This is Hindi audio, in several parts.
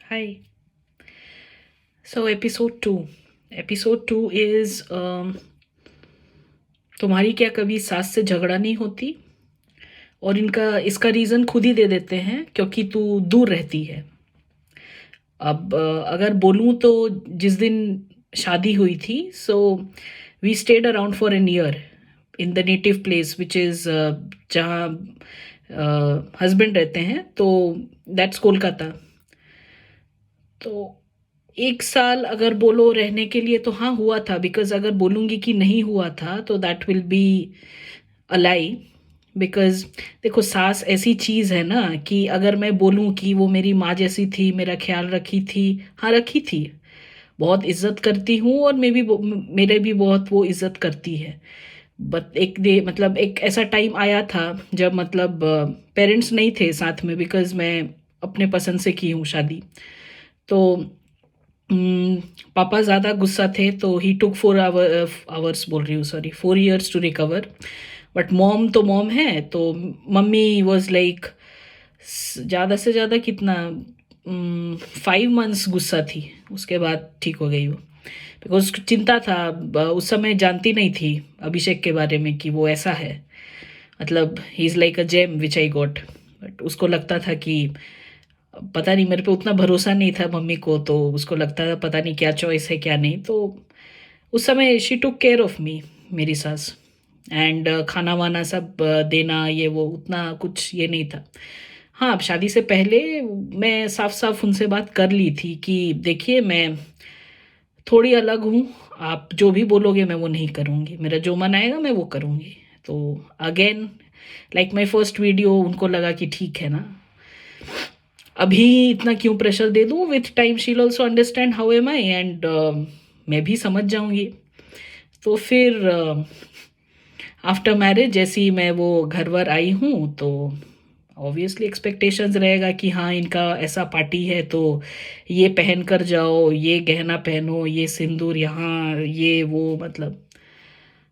Hi. So episode 2. Episode 2 is तुम्हारी क्या कभी सास से झगड़ा नहीं होती? और इनका इसका रीज़न खुद ही दे देते हैं क्योंकि तू दूर रहती है। अब अगर बोलूँ तो जिस दिन शादी हुई थी, so we stayed around for an year in the native place which is जहाँ हस्बैंड रहते हैं, तो दैट्स कोलकाता। तो 1 साल अगर बोलो रहने के लिए तो हाँ हुआ था, बिकॉज़ अगर बोलूँगी कि नहीं हुआ था तो that will be a lie. Because देखो, सास ऐसी चीज़ है ना कि अगर मैं बोलूँ कि वो मेरी माँ जैसी थी, मेरा ख़्याल रखी थी, हाँ रखी थी। बहुत इज़्ज़त करती हूँ और मेरे भी बहुत वो इज़्ज़त करती है। बट एक डे मतलब एक ऐसा टाइम आया था जब मतलब पेरेंट्स नहीं थे साथ में, बिकॉज़ मैं अपने पसंद से की हूँ शादी। तो उम, पापा ज़्यादा गुस्सा थे, तो ही टूक 4 आवर्स बोल रही हूँ, sorry, 4 years to recover. But mom तो मॉम है, तो मम्मी वाज़ लाइक ज़्यादा से ज़्यादा कितना 5 मंथ्स गुस्सा थी, उसके बाद ठीक हो गई वो। बिकॉज़ चिंता था, उस समय जानती नहीं थी अभिषेक के बारे में कि वो ऐसा है। मतलब he is like a gem which I got. But उसको लगता था कि पता नहीं, मेरे पे उतना भरोसा नहीं था मम्मी को, तो उसको लगता था पता नहीं क्या चॉइस है क्या नहीं। तो उस समय she took care of me, मेरी सास। एंड खाना वाना सब देना, ये वो उतना कुछ ये नहीं था। हाँ, अब शादी से पहले मैं साफ साफ उनसे बात कर ली थी कि देखिए, मैं थोड़ी अलग हूँ, आप जो भी बोलोगे मैं वो नहीं करूँगी, मेरा जो मन आएगा मैं वो करूँगी। तो again, like my first video, उनको लगा कि ठीक है ना, अभी इतना क्यों प्रेशर दे दूँ, विथ टाइम शील also understand how am I, and मैं भी समझ जाऊँगी। तो फिर आफ्टर मैरिज जैसे ही मैं वो घर वर आई हूँ, तो ऑब्वियसली एक्सपेक्टेशंस रहेगा कि हाँ, इनका ऐसा पार्टी है तो ये पहन कर जाओ, ये गहना पहनो, ये सिंदूर यहाँ, ये वो, मतलब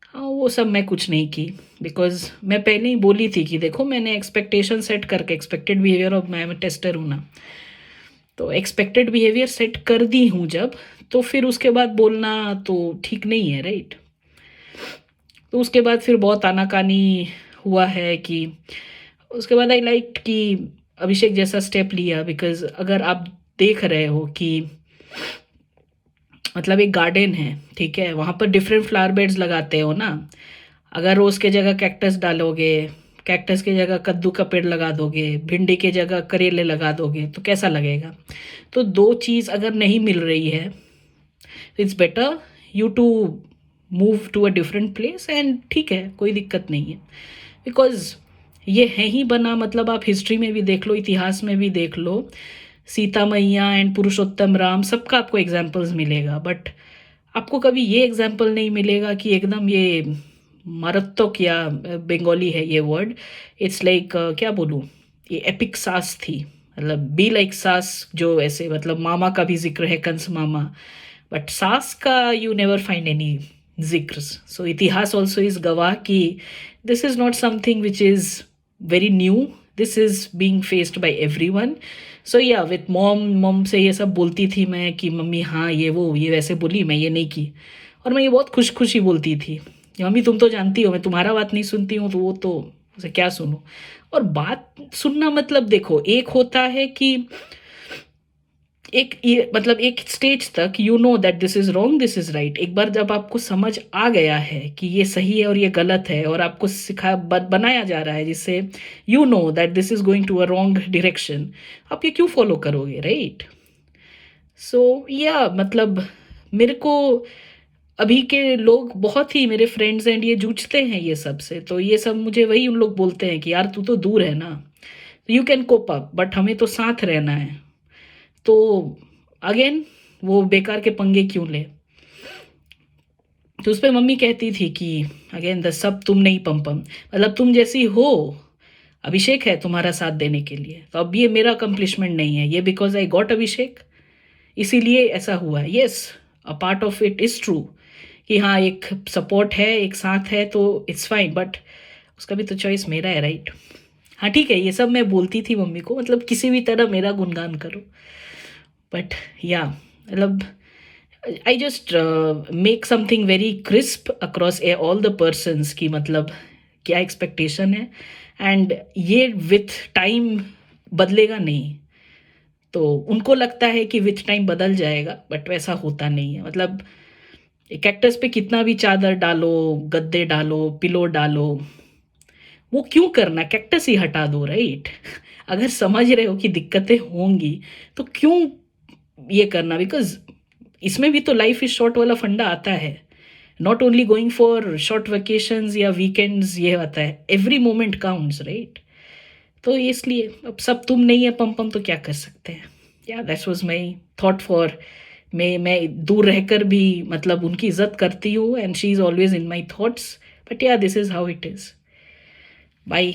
हाँ, वो सब मैं कुछ नहीं की। बिकॉज़ मैं पहले ही बोली थी कि देखो, मैंने एक्सपेक्टेशन सेट करके, एक्सपेक्टेड बिहेवियर ऑफ, मैं टेस्टर हूँ ना, तो एक्सपेक्टेड बिहेवियर सेट कर दी हूँ जब, तो फिर उसके बाद बोलना तो ठीक नहीं है, राइट? तो उसके बाद फिर बहुत आनाकानी हुआ है कि उसके बाद आई लाइक कि अभिषेक जैसा स्टेप लिया। बिकॉज़ अगर आप देख रहे हो कि मतलब एक गार्डन है, ठीक है, वहाँ पर डिफरेंट फ्लावर बेड्स लगाते हो ना, अगर रोज़ के जगह कैक्टस डालोगे, कैक्टस की जगह कद्दू का पेड़ लगा दोगे, भिंडी की जगह करेले लगा दोगे, तो कैसा लगेगा? तो दो चीज़ अगर नहीं मिल रही है, it's better you to move to a different place, and ठीक है, कोई दिक्कत नहीं है। बिकॉज ये है ही बना, मतलब आप हिस्ट्री में भी देख लो, इतिहास में भी देख लो, सीता मैया एंड पुरुषोत्तम राम, सबका आपको एग्जाम्पल्स मिलेगा। बट आपको कभी ये एग्जाम्पल नहीं मिलेगा कि एकदम ये मारात्मक, या बंगाली है ये वर्ड, इट्स लाइक क्या बोलूँ, ये एपिक सास थी। मतलब बी लाइक सास, जो ऐसे मतलब मामा का भी जिक्र है, कंस मामा, बट सास का यू नेवर फाइंड एनी जिक्र। सो इतिहास ऑल्सो इज गवाह कि this is not something which is very new, this is being faced by everyone. So yeah with mom, mom से ये सब बोलती थी मैं कि मम्मी हाँ ये वो ये वैसे बोली, मैं ये नहीं की। और मैं ये बहुत खुश खुशी बोलती थी कि मम्मी तुम तो जानती हो मैं तुम्हारा बात नहीं सुनती हूँ, तो वो तो उसे क्या सुनूं। और बात सुनना मतलब देखो, एक होता है कि एक ये मतलब एक स्टेज तक you know that this is wrong, this is right. एक बार जब आपको समझ आ गया है कि ये सही है और ये गलत है, और आपको बनाया जा रहा है जिससे you know that this is going to a wrong direction, आप ये क्यों फॉलो करोगे, राइट? सो या मतलब मेरे को अभी के लोग बहुत ही, मेरे फ्रेंड्स एंड ये जूझते हैं ये सब से, तो ये सब मुझे वही उन लोग बोलते हैं कि यार तू तो दूर है ना, you can cope up, but हमें तो साथ रहना है। तो अगेन वो बेकार के पंगे क्यों ले? तो उस पे मम्मी कहती थी कि अगेन द सब तुम नहीं पम, मतलब तुम जैसी हो, अभिषेक है तुम्हारा साथ देने के लिए, तो अब ये मेरा अकम्पलिशमेंट नहीं है, ये बिकॉज आई गॉट अभिषेक, इसीलिए ऐसा हुआ है। Yes, a part of it is true कि हाँ, एक सपोर्ट है, एक साथ है, तो इट्स फाइन, बट उसका भी तो चॉइस मेरा है, राइट? हाँ ठीक है, ये सब मैं बोलती थी मम्मी को, मतलब किसी भी तरह मेरा गुणगान करो। बट या मतलब I just make something very crisp across all the persons की मतलब क्या एक्सपेक्टेशन है, एंड ये विथ टाइम बदलेगा नहीं। तो उनको लगता है कि विथ टाइम बदल जाएगा, बट वैसा होता नहीं है। मतलब कैक्टस पे कितना भी चादर डालो, गद्दे डालो, पिलो डालो, वो क्यों करना, कैक्टस ही हटा दो, राइट? अगर समझ रहे हो कि दिक्कतें होंगी तो क्यों ये करना, बिकॉज इसमें भी तो लाइफ इज शॉर्ट वाला फंडा आता है। Not only going for short vacations या वीकेंड्स, ये आता है एवरी मोमेंट काउंट्स, राइट? तो इसलिए अब सब तुम नहीं है पम पम, तो क्या कर सकते हैं। Yeah that was my thought for, मैं दूर रहकर भी मतलब उनकी इज्जत करती हूँ, and she is always in my thoughts. But yeah this is how it is. Bye.